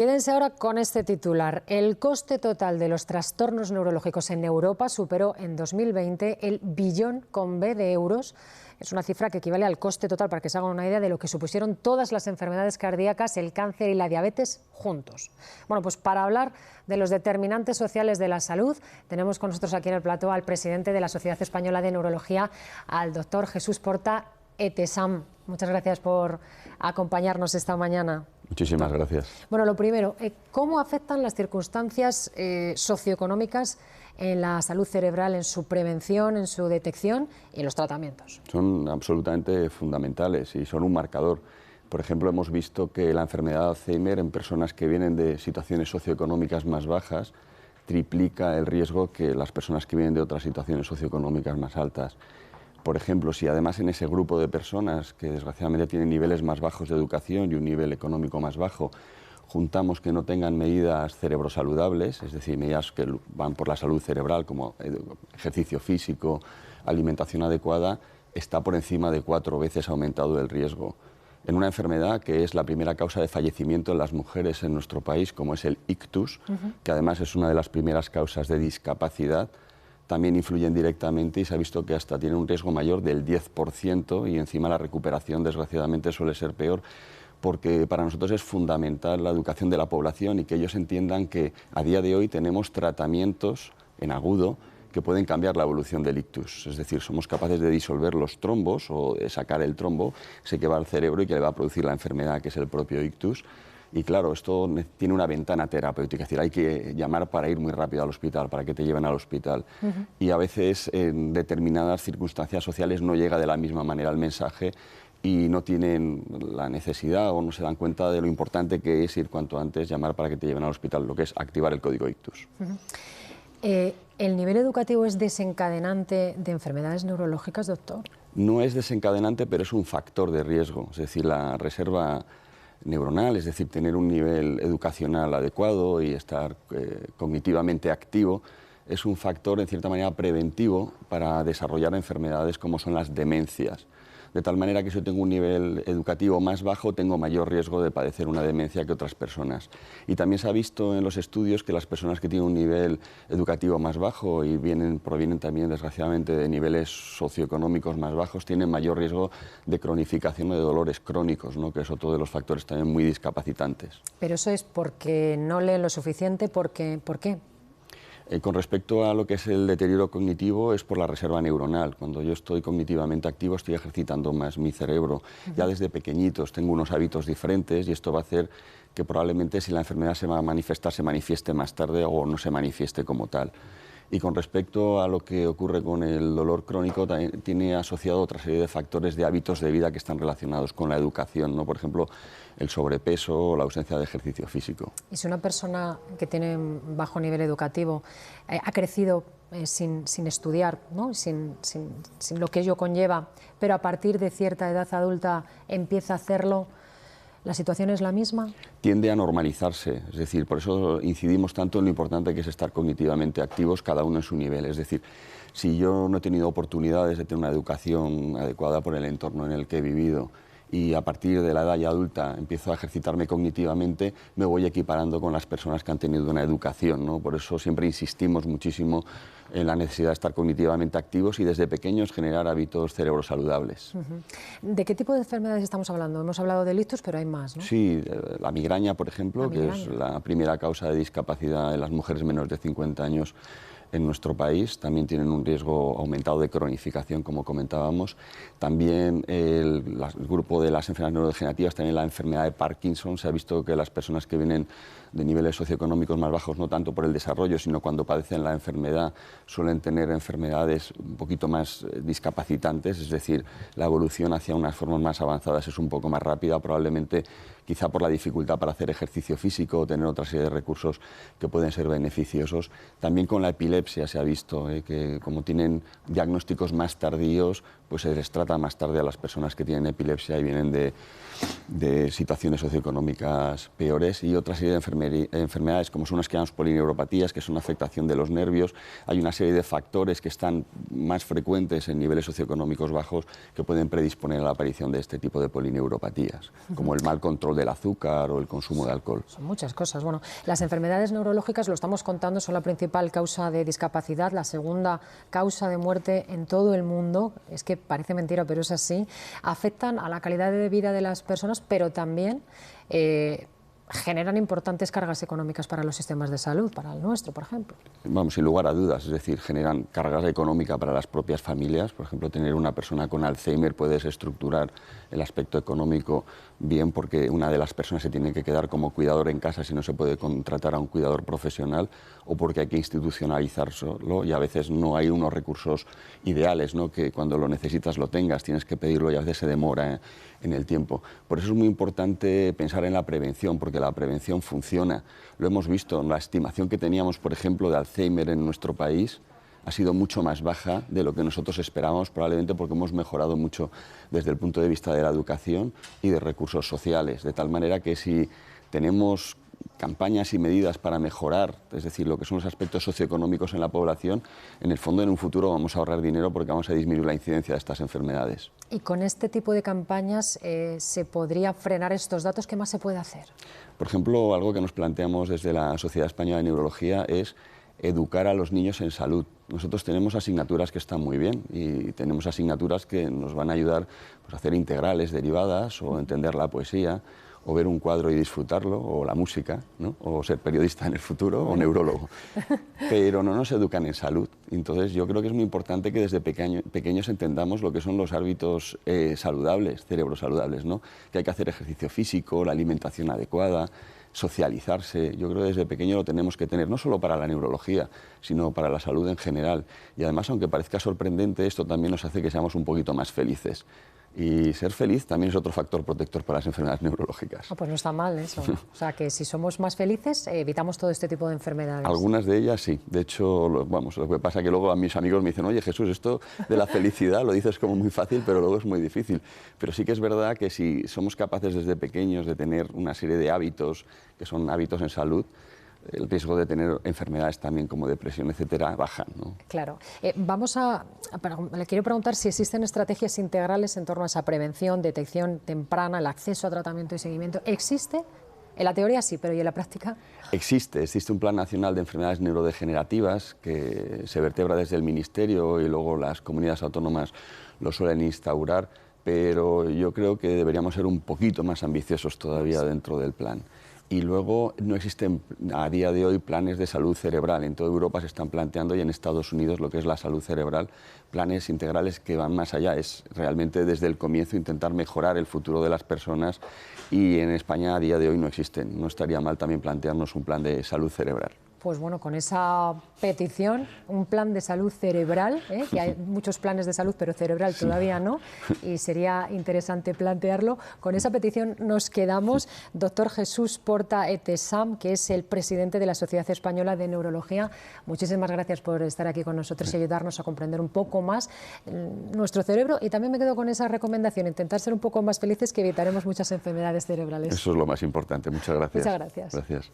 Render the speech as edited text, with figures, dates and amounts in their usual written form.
Quédense ahora con este titular. El coste total de los trastornos neurológicos en Europa superó en 2020 el billón con B de euros. Es una cifra que equivale al coste total, para que se hagan una idea, de lo que supusieron todas las enfermedades cardíacas, el cáncer y la diabetes juntos. Bueno, pues para hablar de los determinantes sociales de la salud, tenemos con nosotros aquí en el plató al presidente de la Sociedad Española de Neurología, al doctor Jesús Porta Etesam. Muchas gracias por acompañarnos esta mañana. Muchísimas gracias. Bueno, lo primero, ¿cómo afectan las circunstancias socioeconómicas en la salud cerebral, en su prevención, en su detección y en los tratamientos? Son absolutamente fundamentales y son un marcador. Por ejemplo, hemos visto que la enfermedad de Alzheimer en personas que vienen de situaciones socioeconómicas más bajas triplica el riesgo que las personas que vienen de otras situaciones socioeconómicas más altas. Por ejemplo, si además en ese grupo de personas que desgraciadamente tienen niveles más bajos de educación y un nivel económico más bajo, juntamos que no tengan medidas cerebrosaludables, es decir, medidas que van por la salud cerebral como ejercicio físico, alimentación adecuada, está por encima de 4 veces aumentado el riesgo. En una enfermedad que es la primera causa de fallecimiento en las mujeres en nuestro país, como es el ictus, que además es una de las primeras causas de discapacidad, también influyen directamente y se ha visto que hasta tienen un riesgo mayor del 10% y encima la recuperación desgraciadamente suele ser peor, porque para nosotros es fundamental la educación de la población y que ellos entiendan que a día de hoy tenemos tratamientos en agudo que pueden cambiar la evolución del ictus. Es decir, somos capaces de disolver los trombos o de sacar el trombo, ese que va al cerebro y que le va a producir la enfermedad, que es el propio ictus. Y claro, esto tiene una ventana terapéutica, es decir, hay que llamar para ir muy rápido al hospital, para que te lleven al hospital. Y a veces en determinadas circunstancias sociales no llega de la misma manera el mensaje y no tienen la necesidad o no se dan cuenta de lo importante que es ir cuanto antes, llamar para que te lleven al hospital, lo que es activar el código ictus. ¿El nivel educativo es desencadenante de enfermedades neurológicas, doctor? No es desencadenante, pero es un factor de riesgo, es decir, la reserva neuronal, es decir, tener un nivel educacional adecuado y estar cognitivamente activo, es un factor en cierta manera preventivo para desarrollar enfermedades como son las demencias. De tal manera que si yo tengo un nivel educativo más bajo, tengo mayor riesgo de padecer una demencia que otras personas. Y también se ha visto en los estudios que las personas que tienen un nivel educativo más bajo y provienen también, desgraciadamente, de niveles socioeconómicos más bajos, tienen mayor riesgo de cronificación o de dolores crónicos, ¿no? Que es otro de los factores también muy discapacitantes. Pero eso es porque no leen lo suficiente, ¿por qué? Con respecto a lo que es el deterioro cognitivo, es por la reserva neuronal. Cuando yo estoy cognitivamente activo, estoy ejercitando más mi cerebro. Ya desde pequeñitos tengo unos hábitos diferentes y esto va a hacer que probablemente si la enfermedad se va a manifestar, se manifieste más tarde o no se manifieste como tal. Y con respecto a lo que ocurre con el dolor crónico, también tiene asociado otra serie de factores de hábitos de vida que están relacionados con la educación, ¿no? Por ejemplo, el sobrepeso o la ausencia de ejercicio físico. Y si una persona que tiene bajo nivel educativo ha crecido sin estudiar, ¿no? sin lo que ello conlleva, pero a partir de cierta edad adulta empieza a hacerlo, ¿la situación es la misma? Tiende a normalizarse, es decir, por eso incidimos tanto en lo importante que es estar cognitivamente activos, cada uno en su nivel. Es decir, si yo no he tenido oportunidades de tener una educación adecuada por el entorno en el que he vivido y a partir de la edad ya adulta empiezo a ejercitarme cognitivamente, me voy equiparando con las personas que han tenido una educación, ¿no? Por eso siempre insistimos muchísimo en la necesidad de estar cognitivamente activos y desde pequeños generar hábitos cerebrosaludables. ¿De qué tipo de enfermedades estamos hablando? Hemos hablado del ictus, pero hay más, ¿no? Sí, la migraña, por ejemplo, que es la primera causa de discapacidad en las mujeres menores de 50 años en nuestro país, también tienen un riesgo aumentado de cronificación, como comentábamos. También el grupo de las enfermedades neurodegenerativas, también la enfermedad de Parkinson, se ha visto que las personas que vienen de niveles socioeconómicos más bajos, no tanto por el desarrollo, sino cuando padecen la enfermedad, suelen tener enfermedades un poquito más discapacitantes, es decir, la evolución hacia unas formas más avanzadas es un poco más rápida, probablemente quizá por la dificultad para hacer ejercicio físico o tener otra serie de recursos que pueden ser beneficiosos. También con la epilepsia epilepsia se ha visto que como tienen diagnósticos más tardíos, pues se les trata más tarde a las personas que tienen epilepsia y vienen de situaciones socioeconómicas peores, y otra serie de enfermedades como son las que llamamos polineuropatías, que es una afectación de los nervios. Hay una serie de factores que están más frecuentes en niveles socioeconómicos bajos que pueden predisponer a la aparición de este tipo de polineuropatías, como el mal control del azúcar o el consumo de alcohol. Son muchas cosas. Bueno, las enfermedades neurológicas, lo estamos contando, son la principal causa de discapacidad, la segunda causa de muerte en todo el mundo. Es que parece mentira, pero es así. Afectan a la calidad de vida de las personas, pero también generan importantes cargas económicas para los sistemas de salud, para el nuestro, por ejemplo. Vamos, sin lugar a dudas, es decir, generan cargas económicas para las propias familias. Por ejemplo, tener una persona con Alzheimer puede desestructurar el aspecto económico, bien porque una de las personas se tiene que quedar como cuidador en casa si no se puede contratar a un cuidador profesional, o porque hay que institucionalizarlo y a veces no hay unos recursos ideales, ¿no? Que cuando lo necesitas lo tengas, tienes que pedirlo y a veces se demora en el tiempo. Por eso es muy importante pensar en la prevención, porque la prevención funciona. Lo hemos visto, la estimación que teníamos, por ejemplo, de Alzheimer en nuestro país ha sido mucho más baja de lo que nosotros esperábamos, probablemente porque hemos mejorado mucho desde el punto de vista de la educación y de recursos sociales, de tal manera que si tenemos campañas y medidas para mejorar, es decir, lo que son los aspectos socioeconómicos en la población, en el fondo en un futuro vamos a ahorrar dinero porque vamos a disminuir la incidencia de estas enfermedades. Y con este tipo de campañas se podría frenar estos datos. ¿Qué más se puede hacer? Por ejemplo, algo que nos planteamos desde la Sociedad Española de Neurología es educar a los niños en salud. Nosotros tenemos asignaturas que están muy bien y tenemos asignaturas que nos van a ayudar pues, a hacer integrales derivadas o entender la poesía, o ver un cuadro y disfrutarlo, o la música, ¿no? O ser periodista en el futuro, o neurólogo. Pero no nos educan en salud. Entonces yo creo que es muy importante que desde pequeños entendamos lo que son los hábitos saludables, cerebrosaludables, ¿no? Que hay que hacer ejercicio físico, la alimentación adecuada, socializarse. Yo creo que desde pequeño lo tenemos que tener, no solo para la neurología, sino para la salud en general. Y además, aunque parezca sorprendente, esto también nos hace que seamos un poquito más felices. Y ser feliz también es otro factor protector para las enfermedades neurológicas. Pues no está mal eso. O sea, que si somos más felices, evitamos todo este tipo de enfermedades. Algunas de ellas sí. De hecho, vamos, lo que pasa es que luego a mis amigos me dicen, oye Jesús, esto de la felicidad lo dices como muy fácil, pero luego es muy difícil. Pero sí que es verdad que si somos capaces desde pequeños de tener una serie de hábitos, que son hábitos en salud, el riesgo de tener enfermedades también como depresión, etcétera, baja, ¿no? Claro. Le quiero preguntar si existen estrategias integrales en torno a esa prevención, detección temprana, el acceso a tratamiento y seguimiento. ¿Existe? En la teoría sí, pero ¿y en la práctica? Existe un Plan Nacional de Enfermedades Neurodegenerativas que se vertebra desde el Ministerio y luego las comunidades autónomas lo suelen instaurar, pero yo creo que deberíamos ser un poquito más ambiciosos todavía dentro del plan. Y luego no existen a día de hoy planes de salud cerebral. En toda Europa se están planteando, y en Estados Unidos, lo que es la salud cerebral, planes integrales que van más allá. Es realmente desde el comienzo intentar mejorar el futuro de las personas, y en España a día de hoy no existen. No estaría mal también plantearnos un plan de salud cerebral. Pues bueno, con esa petición, un plan de salud cerebral, que hay muchos planes de salud, pero cerebral todavía no, y sería interesante plantearlo. Con esa petición nos quedamos. Doctor Jesús Porta Etesam, que es el presidente de la Sociedad Española de Neurología, muchísimas gracias por estar aquí con nosotros y ayudarnos a comprender un poco más nuestro cerebro. Y también me quedo con esa recomendación, intentar ser un poco más felices, que evitaremos muchas enfermedades cerebrales. Eso es lo más importante. Muchas gracias. Muchas gracias. Gracias.